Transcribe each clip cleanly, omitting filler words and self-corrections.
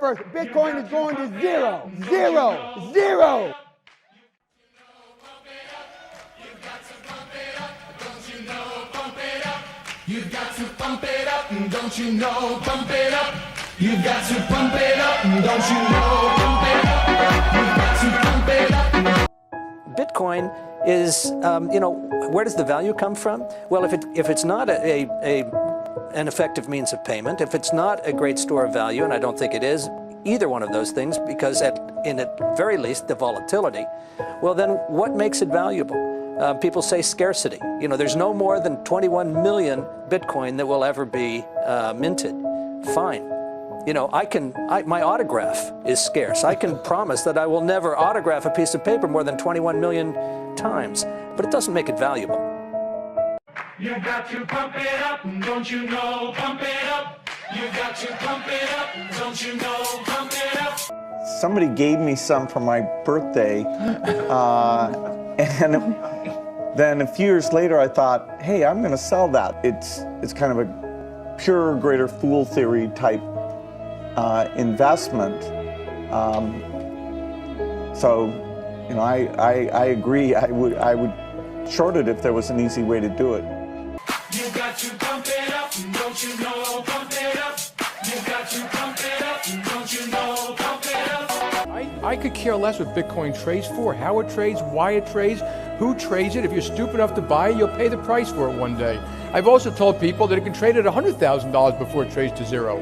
First, Bitcoin is going to zero, zero, zero. You've got to pump it up, don't you know? Pump it up. You've got to pump it up, don't you know? Pump it up. You've got to pump it up. Bitcoin is, where does the value come from? Well, if it's not an effective means of payment, if it's not a great store of value, and I don't think it is either one of those things, because at very least the volatility, well then what makes it valuable? People say scarcity. There's no more than 21 million Bitcoin that will ever be minted. Fine. My autograph is scarce. I can promise that I will never autograph a piece of paper more than 21 million times, but it doesn't make it valuable. You got to pump it up, don't you know? Pump it up. You got to pump it up, don't you know? Pump it up. Somebody gave me some for my birthday, and then a few years later I thought, hey, I'm going to sell that. It's kind of a pure greater fool theory type investment. I agree. I would short it if there was an easy way to do it. You got to pump it up, don't you know? Pump it up. You got to pump it up, don't you know? Pump it up. I could care less what Bitcoin trades for, how it trades, why it trades, who trades it. If you're stupid enough to buy it, you'll pay the price for it one day. I've also told people that it can trade at $100,000 before it trades to zero.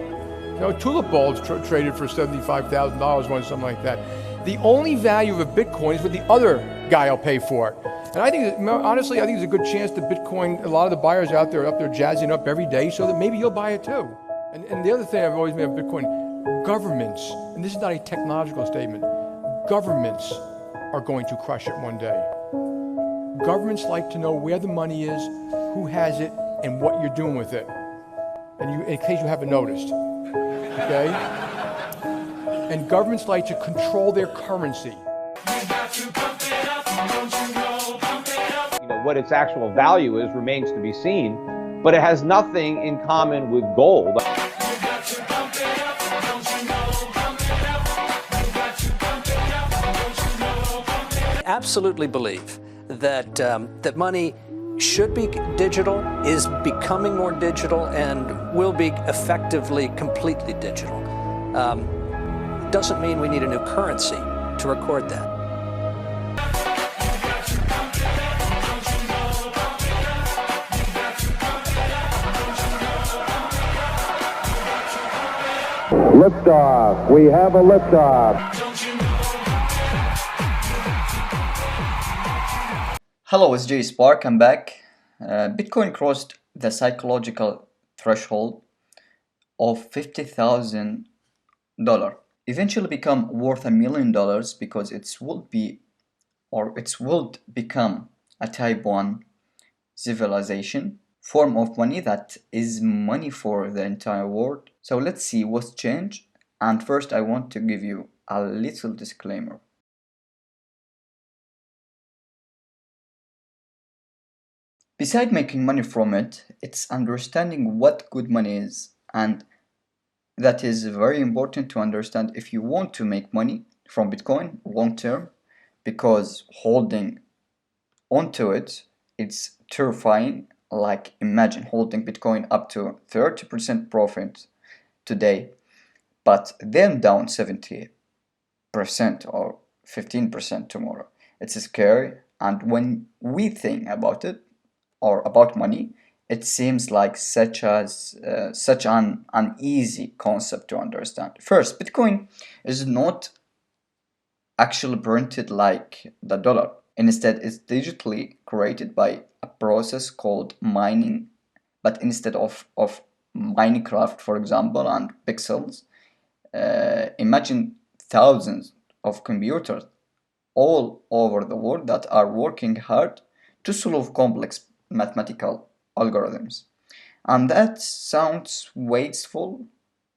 Tulip bulbs traded for $75,000 once, something like that. The only value of a Bitcoin is what the other guy will pay for it. And I think, honestly, I think there's a good chance that Bitcoin, a lot of the buyers out there are up there jazzing up every day so that maybe you'll buy it too. And the other thing I've always made of Bitcoin, governments, and this is not a technological statement, governments are going to crush it one day. Governments like to know where the money is, who has it, and what you're doing with it. And in case you haven't noticed, okay? And governments like to control their currency. What its actual value is remains to be seen, but it has nothing in common with gold. I absolutely believe that that money should be digital, is becoming more digital, and will be effectively completely digital. Doesn't mean we need a new currency to record that. Liftoff. We have a liftoff. Hello, it's Jay Spark. I'm back. Bitcoin crossed the psychological threshold of $50,000. Eventually become worth $1 million because it would become a type 1 civilization form of money that is money for the entire world. So let's see what's changed. And first I want to give you a little disclaimer. Besides making money from it, it's understanding what good money is, and that is very important to understand if you want to make money from Bitcoin long term, because holding onto it, it's terrifying. Like, imagine holding Bitcoin up to 30% profit today, but then down 70% or 15% tomorrow. It's scary, and when we think about it, or about money, it seems like such an easy concept to understand. First, Bitcoin is not actually printed like the dollar. Instead, it's digitally created by a process called mining. But instead of Minecraft, for example, and pixels, imagine thousands of computers all over the world that are working hard to solve complex mathematical algorithms. And that sounds wasteful,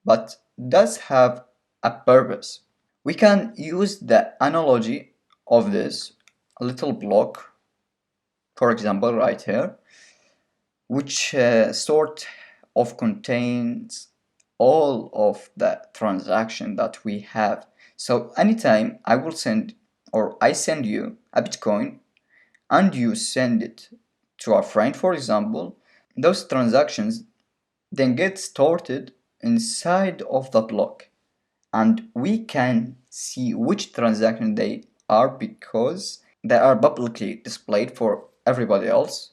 but does have a purpose. We can use the analogy of this little block, for example, right here, which sort of contains all of the transaction that we have. So anytime I will send, or I send you a Bitcoin and you send it to a friend, for example, those transactions then get started inside of the block, and we can see which transaction they are because they are publicly displayed for everybody else.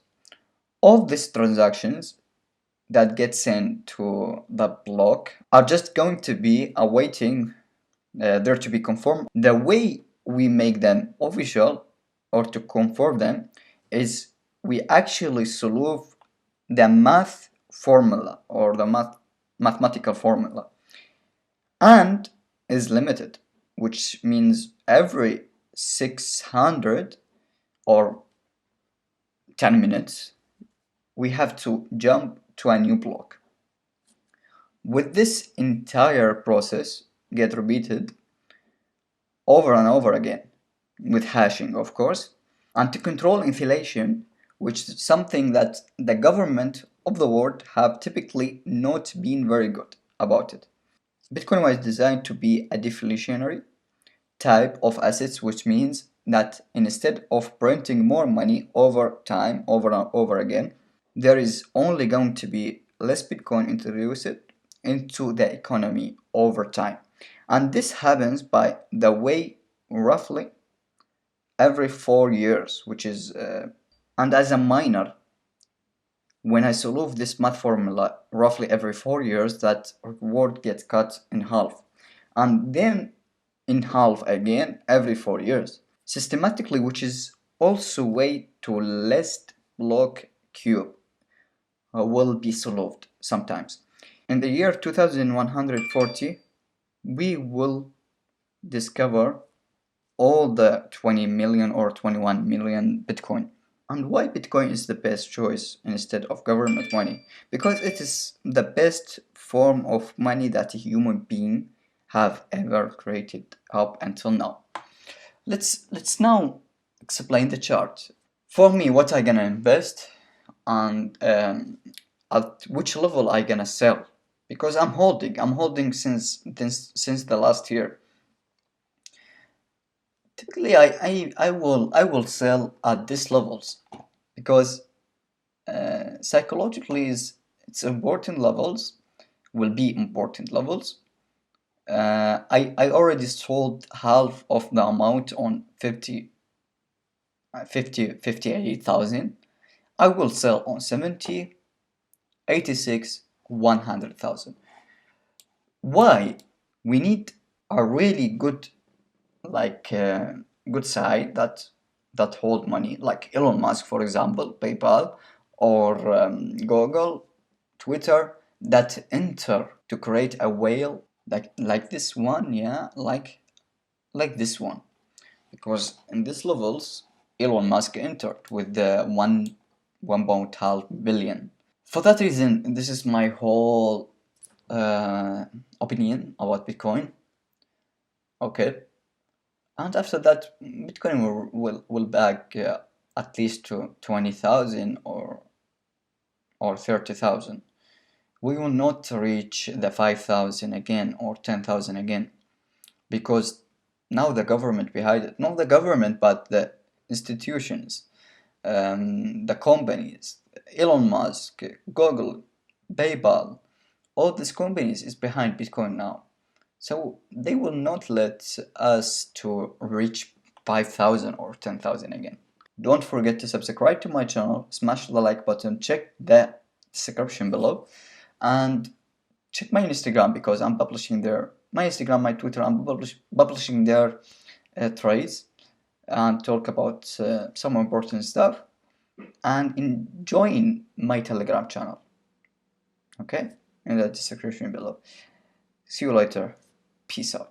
All these transactions that get sent to the block are just going to be awaiting there to be confirmed. The way we make them official or to confirm them is we actually solve the math formula or the mathematical formula, and is limited, which means every 600 or 10 minutes we have to jump to a new block. With this entire process get repeated over and over again with hashing, of course, and to control inflation, which is something that the government of the world have typically not been very good about it. Bitcoin was designed to be a deflationary type of assets, which means that instead of printing more money over time, over and over again, there is only going to be less Bitcoin introduced into the economy over time. And this happens by the way roughly every 4 years, which is, and as a miner, when I solve this math formula roughly every 4 years, that reward gets cut in half, and then in half again every 4 years, systematically, which is also way to less block cube will be solved sometimes. In the year 2140, we will discover all the 20 million or 21 million Bitcoin. And why Bitcoin is the best choice instead of government money? Because it is the best form of money that a human being have ever created up until now. Let's now explain the chart. For me, what I gonna invest and at which level I gonna sell, because I'm holding since the last year. Typically, I will sell at these levels because psychologically it's important levels, will be important levels. I already sold half of the amount on 58,000. I will sell on 70, 86, 100,000. Why? We need a really good good side that hold money, like Elon Musk, for example, PayPal, or Google, Twitter, that enter to create a whale like this one, yeah, like this one, because in these levels Elon Musk entered with the 1.5 billion. For that reason, this is my whole opinion about Bitcoin. Okay. And after that, Bitcoin will back at least to 20,000 or 30,000. We will not reach the 5,000 again or 10,000 again, because now the government behind it, not the government but the institutions, the companies, Elon Musk, Google, PayPal, all these companies is behind Bitcoin now. So they will not let us to reach 5,000 or 10,000 again. Don't forget to subscribe to my channel, smash the like button, check the description below, and check my Instagram because I'm publishing there. My Instagram, my Twitter, I'm publishing there trades and talk about some important stuff, and join my Telegram channel. Okay, in the description below. See you later. Peace out.